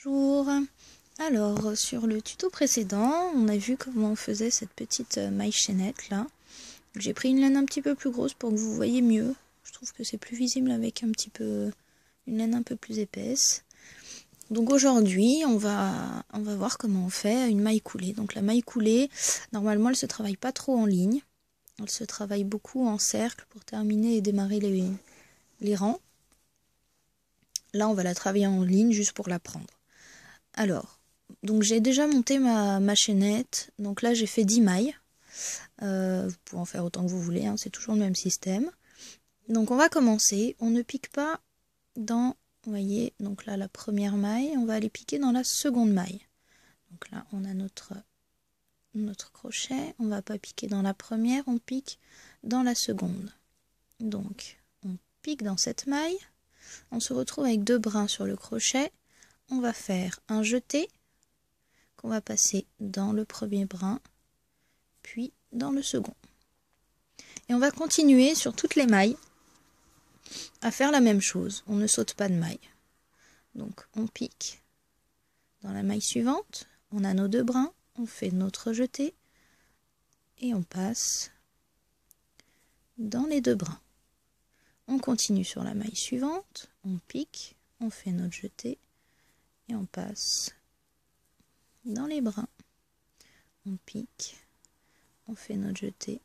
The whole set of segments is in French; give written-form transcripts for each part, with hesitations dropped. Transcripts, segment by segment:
Bonjour. Alors, sur le tuto précédent, on a vu comment on faisait cette petite maille chaînette là. J'ai pris une laine un petit peu plus grosse pour que vous voyez mieux. Je trouve que c'est plus visible avec une laine un peu plus épaisse. Donc aujourd'hui, on va voir comment on fait une maille coulée. Donc la maille coulée, normalement, elle se travaille pas trop en ligne. Elle se travaille beaucoup en cercle pour terminer et démarrer les rangs. Là, on va la travailler en ligne juste pour la prendre. Alors, donc j'ai déjà monté ma chaînette. Donc là, j'ai fait 10 mailles. Vous pouvez en faire autant que vous voulez, hein, c'est toujours le même système. Donc on va commencer. On ne pique pas dans, vous voyez, donc là la première maille, on va aller piquer dans la seconde maille. Donc là, on a notre crochet. On ne va pas piquer dans la première, on pique dans la seconde. Donc, on pique dans cette maille. On se retrouve avec 2 brins sur le crochet. On va faire un jeté qu'on va passer dans le premier brin, puis dans le second. Et on va continuer sur toutes les mailles à faire la même chose. On ne saute pas de maille. Donc on pique dans la maille suivante, on a nos 2 brins, on fait notre jeté et on passe dans les 2 brins. On continue sur la maille suivante, on pique, on fait notre jeté et on passe dans les brins. On pique, on fait notre jeté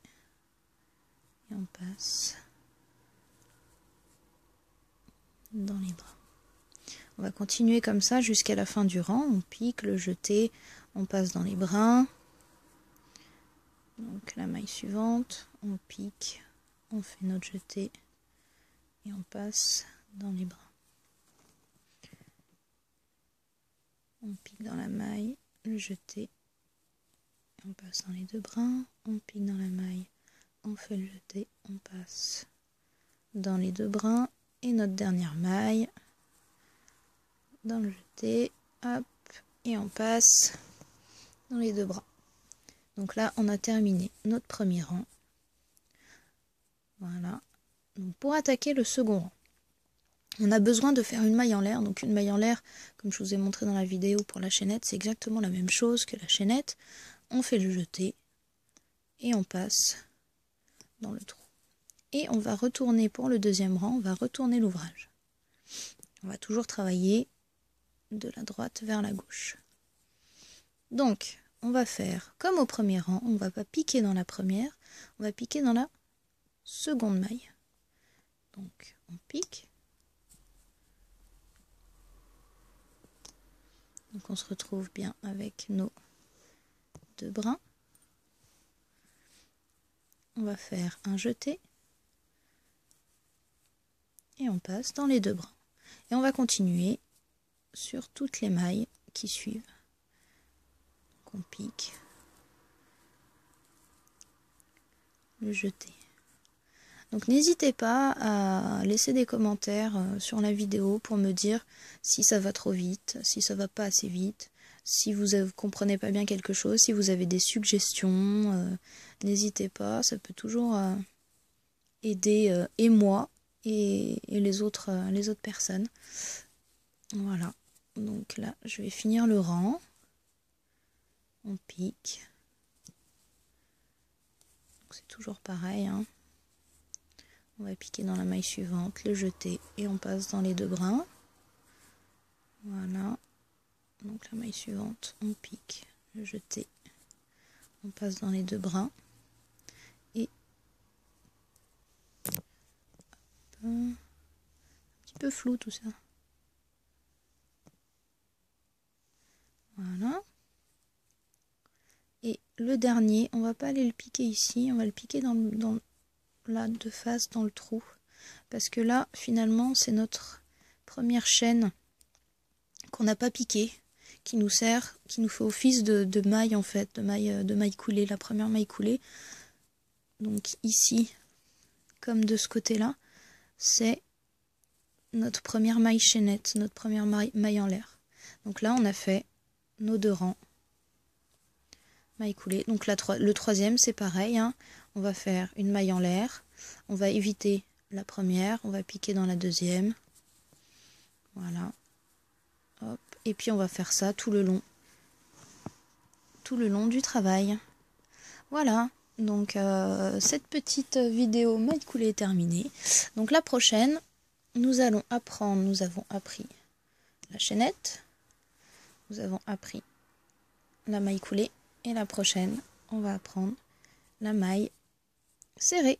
et on passe dans les brins. On va continuer comme ça jusqu'à la fin du rang. On pique, le jeté, on passe dans les brins. Donc la maille suivante, on pique, on fait notre jeté et on passe dans les brins. On pique dans la maille, le jeté, on passe dans les 2 brins. On pique dans la maille, on fait le jeté, on passe dans les 2 brins. Et notre dernière maille, dans le jeté, hop, et on passe dans les 2 brins. Donc là, on a terminé notre premier rang. Voilà. Donc pour attaquer le second rang, on a besoin de faire une maille en l'air. Donc une maille en l'air, comme je vous ai montré dans la vidéo pour la chaînette, c'est exactement la même chose que la chaînette. On fait le jeté et on passe dans le trou. Et on va retourner pour le deuxième rang, on va retourner l'ouvrage. On va toujours travailler de la droite vers la gauche. Donc, on va faire comme au premier rang, on ne va pas piquer dans la première, on va piquer dans la seconde maille. Donc, on pique. Donc, on se retrouve bien avec nos 2 brins. On va faire un jeté. Et on passe dans les 2 brins. Et on va continuer sur toutes les mailles qui suivent. Donc, on pique. Le jeté. Donc n'hésitez pas à laisser des commentaires sur la vidéo pour me dire si ça va trop vite, si ça va pas assez vite, si vous ne comprenez pas bien quelque chose, si vous avez des suggestions, n'hésitez pas, ça peut toujours aider et moi et les autres personnes. Voilà, donc là je vais finir le rang, on pique, c'est toujours pareil, hein. On va piquer dans la maille suivante, le jeter et on passe dans les 2 brins. Voilà. Donc la maille suivante, on pique, le jeter, on passe dans les 2 brins. Et un petit peu flou tout ça. Voilà. Et le dernier, on va pas aller le piquer ici, on va le piquer là de face dans le trou, parce que là finalement c'est notre première chaîne qu'on n'a pas piquée, qui nous fait office de maille en fait, de maille coulée, la première maille coulée. Donc ici comme de ce côté là, c'est notre première maille chaînette, notre première maille en l'air. Donc là on a fait nos 2 rangs, maille coulée. Donc là, le troisième c'est pareil, hein. On va faire une maille en l'air, on va éviter la première, on va piquer dans la deuxième, voilà, Hop. Et puis on va faire ça tout le long du travail. Voilà, donc cette petite vidéo maille coulée est terminée. Donc la prochaine, nous avons appris la chaînette, nous avons appris la maille coulée, et la prochaine, on va apprendre la maille serrée.